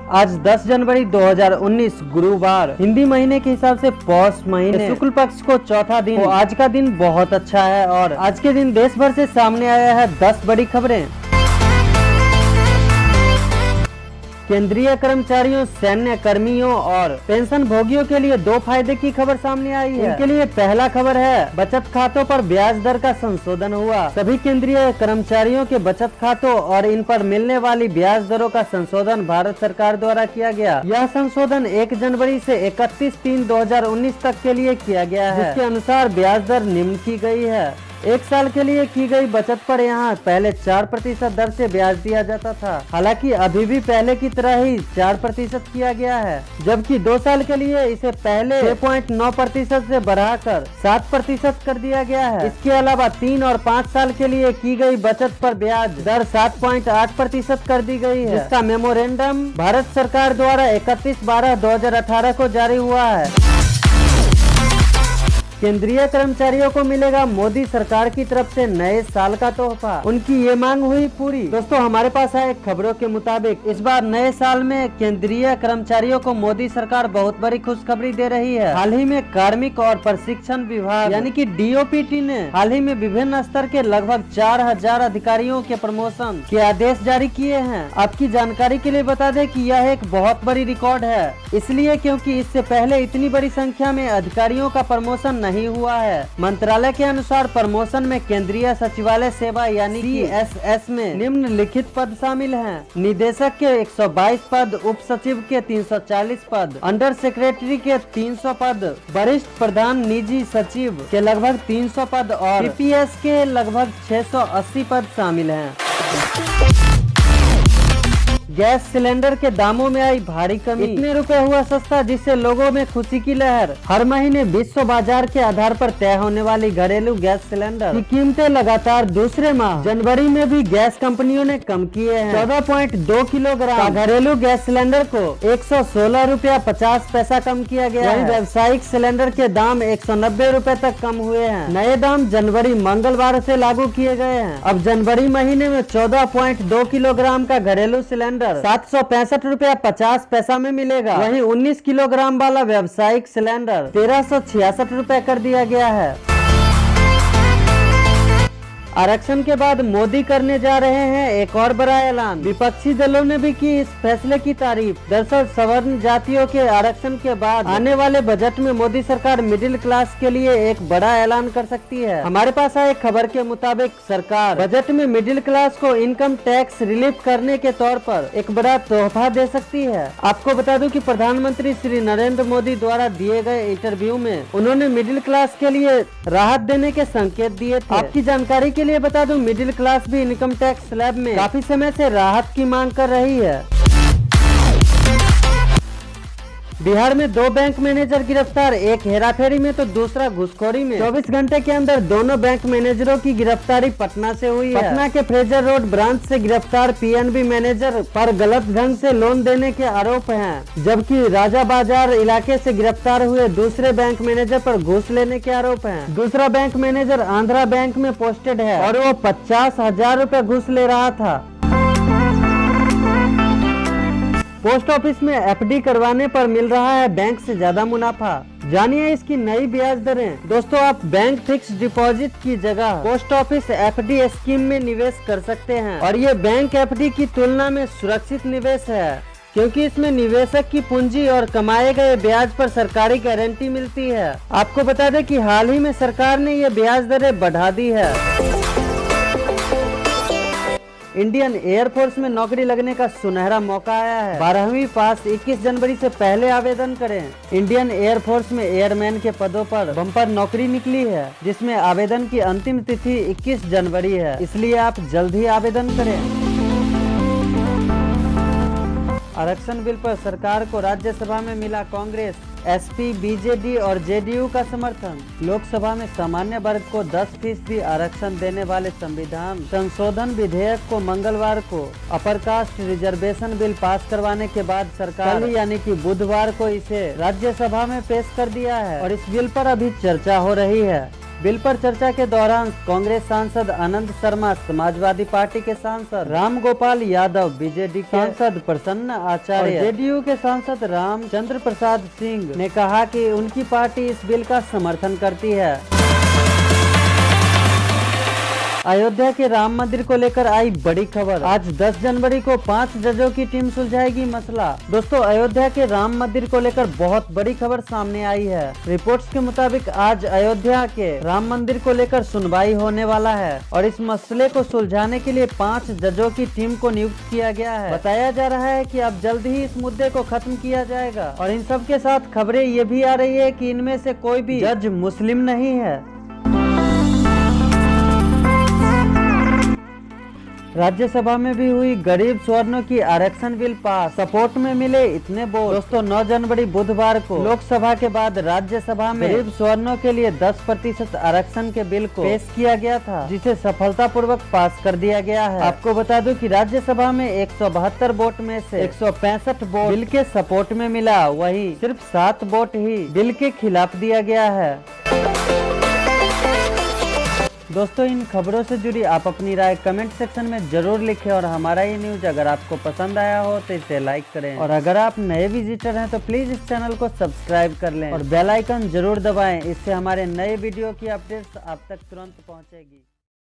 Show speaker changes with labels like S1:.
S1: आज 10 जनवरी 2019 गुरुवार हिंदी महीने के हिसाब से पौष महीने शुक्ल पक्ष को चौथा दिन। तो आज का दिन बहुत अच्छा है और आज के दिन देश भर से सामने आया है 10 बड़ी खबरें। केंद्रीय कर्मचारियों, सैन्य कर्मियों और पेंशन भोगियों के लिए 2 फायदे की खबर सामने आई है। इनके लिए पहला खबर है बचत खातों पर ब्याज दर का संशोधन हुआ। सभी केंद्रीय कर्मचारियों के बचत खातों और इन पर मिलने वाली ब्याज दरों का संशोधन भारत सरकार द्वारा किया गया। यह संशोधन 1 जनवरी से 31/3/2019 तक के लिए किया गया है, जिसके अनुसार ब्याज दर निम्न की गई है। 1 साल के लिए की गई बचत पर यहाँ पहले 4% दर से ब्याज दिया जाता था। हालांकि अभी भी पहले की तरह ही 4% किया गया है, जबकि 2 साल के लिए इसे पहले 6.9% से बढ़ाकर 7% कर दिया गया है। इसके अलावा 3 और 5 साल के लिए की गई बचत पर ब्याज दर 7.8% कर दी गई है, जिसका मेमोरेंडम भारत सरकार द्वारा 31/12/2018 को जारी हुआ है। केंद्रीय कर्मचारियों को मिलेगा मोदी सरकार की तरफ से नए साल का तोहफा, उनकी ये मांग हुई पूरी। दोस्तों, हमारे पास आए खबरों के मुताबिक इस बार नए साल में केंद्रीय कर्मचारियों को मोदी सरकार बहुत बड़ी खुशखबरी दे रही है। हाल ही में कार्मिक और प्रशिक्षण विभाग यानी कि DOPT ने हाल ही में विभिन्न स्तर के लगभग 4000 अधिकारियों के प्रमोशन के आदेश जारी किए हैं। आपकी जानकारी के लिए बता दें कि यह एक बहुत बड़ी रिकॉर्ड है, इसलिए क्योंकि इससे पहले इतनी बड़ी संख्या में अधिकारियों का प्रमोशन नहीं हुआ है। मंत्रालय के अनुसार प्रमोशन में केंद्रीय सचिवालय सेवा यानी कि CSS में निम्नलिखित पद शामिल हैं। निदेशक के 122 पद, उप सचिव के 340 पद, अंडर सेक्रेटरी के 300 पद, वरिष्ठ प्रधान निजी सचिव के लगभग 300 पद और CPS के लगभग 680 पद शामिल हैं। गैस सिलेंडर के दामों में आई भारी कमी, इतने रुपए हुआ सस्ता जिससे लोगों में खुशी की लहर। हर महीने विश्व बाजार के आधार पर तय होने वाली घरेलू गैस सिलेंडर की कीमतें लगातार दूसरे माह जनवरी में भी गैस कंपनियों ने कम किए हैं। 14.2 किलोग्राम घरेलू गैस सिलेंडर को 116 रुपया 50 पैसा कम किया गया है। व्यावसायिक सिलेंडर के दाम 190 रुपए तक कम हुए हैं। नए दाम जनवरी मंगलवार से लागू किए गए हैं। अब जनवरी महीने में 14.2 किलोग्राम का घरेलू सिलेंडर 765 रुपया 50 पैसा में मिलेगा। वहीं 19 किलोग्राम वाला व्यावसायिक सिलेंडर 1366 रुपए कर दिया गया है। आरक्षण के बाद मोदी करने जा रहे हैं एक और बड़ा ऐलान। विपक्षी दलों ने भी की इस फैसले की तारीफ। दरअसल सवर्ण जातियों के आरक्षण के बाद आने वाले बजट में मोदी सरकार मिडिल क्लास के लिए एक बड़ा ऐलान कर सकती है। हमारे पास आए खबर के मुताबिक सरकार बजट में मिडिल क्लास को इनकम टैक्स रिलीफ करने के तौर पर एक बड़ा तोहफा दे सकती है। आपको बता दूं कि प्रधानमंत्री श्री नरेंद्र मोदी द्वारा दिए गए इंटरव्यू में उन्होंने मिडिल क्लास के लिए राहत देने के संकेत दिए थे। आपकी जानकारी के लिए बता दूं, मिडिल क्लास भी इनकम टैक्स स्लैब में काफी समय से राहत की मांग कर रही है। बिहार में 2 बैंक मैनेजर गिरफ्तार, एक हेराफेरी में तो दूसरा घुसखोरी में। 24 घंटे के अंदर दोनों बैंक मैनेजरों की गिरफ्तारी पटना से हुई है। पटना के फ्रेजर रोड ब्रांच से गिरफ्तार PNB मैनेजर पर गलत ढंग से लोन देने के आरोप हैं, जबकि राजा बाजार इलाके से गिरफ्तार हुए दूसरे बैंक मैनेजर पर घूस लेने के आरोप हैं। दूसरा बैंक मैनेजर आंध्रा बैंक में पोस्टेड है और वो 50,000 रुपए घूस ले रहा था। पोस्ट ऑफिस में FD करवाने पर मिल रहा है बैंक से ज्यादा मुनाफा। जानिए इसकी नई ब्याज दरें। दोस्तों, आप बैंक फिक्स डिपॉजिट की जगह पोस्ट ऑफिस FD स्कीम में निवेश कर सकते हैं और ये बैंक FD की तुलना में सुरक्षित निवेश है, क्योंकि इसमें निवेशक की पूंजी और कमाए गए ब्याज पर सरकारी गारंटी मिलती है। आपको बता दें कि हाल ही में सरकार ने ये ब्याज दरें बढ़ा दी है। इंडियन एयरफोर्स में नौकरी लगने का सुनहरा मौका आया है। 12वीं पास 21 जनवरी से पहले आवेदन करें। इंडियन एयरफोर्स में एयरमैन के पदों पर बम्पर नौकरी निकली है, जिसमें आवेदन की अंतिम तिथि 21 जनवरी है, इसलिए आप जल्द ही आवेदन करें। आरक्षण बिल पर सरकार को राज्यसभा में मिला कांग्रेस, SP, BJD और JDU का समर्थन। लोकसभा में सामान्य वर्ग को 10% आरक्षण देने वाले संविधान संशोधन विधेयक को मंगलवार को upper caste reservation bill pass करवाने के बाद सरकार कल यानी कि बुधवार को इसे राज्यसभा में पेश कर दिया है और इस बिल पर अभी चर्चा हो रही है। बिल पर चर्चा के दौरान कांग्रेस सांसद आनंद शर्मा, समाजवादी पार्टी के सांसद राम गोपाल यादव, बीजेडी के सांसद प्रसन्न आचार्य, जेडीयू के सांसद रामचंद्र प्रसाद सिंह ने कहा कि उनकी पार्टी इस बिल का समर्थन करती है। अयोध्या के राम मंदिर को लेकर आई बड़ी खबर। आज 10 जनवरी को 5 जजों की टीम सुलझाएगी मसला। दोस्तों, अयोध्या के राम मंदिर को लेकर बहुत बड़ी खबर सामने आई है। रिपोर्ट्स के मुताबिक आज अयोध्या के राम मंदिर को लेकर सुनवाई होने वाला है और इस मसले को सुलझाने के लिए 5 जजों की टीम को नियुक्त किया गया है। बताया जा रहा है कि अब जल्द ही इस मुद्दे को खत्म किया जाएगा और इन सब के साथ खबरें ये भी आ रही है कि इनमें से कोई भी जज मुस्लिम नहीं है। राज्यसभा में भी हुई गरीब स्वर्णों की आरक्षण बिल पास, सपोर्ट में मिले इतने वोट। दोस्तों, 9 जनवरी बुधवार को लोकसभा के बाद राज्यसभा में गरीब स्वर्णों के लिए 10% आरक्षण के बिल को पेश किया गया था, जिसे सफलतापूर्वक पास कर दिया गया है। आपको बता दूं कि राज्यसभा में 172 वोट में से 165 वोट बिल के सपोर्ट में मिला, वहीं सिर्फ 7 वोट ही बिल के खिलाफ दिया गया है। दोस्तों, इन खबरों से जुड़ी आप अपनी राय कमेंट सेक्शन में जरूर लिखें और हमारा ये न्यूज अगर आपको पसंद आया हो तो इसे लाइक करें और अगर आप नए विजिटर हैं तो प्लीज इस चैनल को सब्सक्राइब कर लें और बेल आइकन जरूर दबाएं। इससे हमारे नए वीडियो की अपडेट्स आप तक तुरंत पहुंचेगी।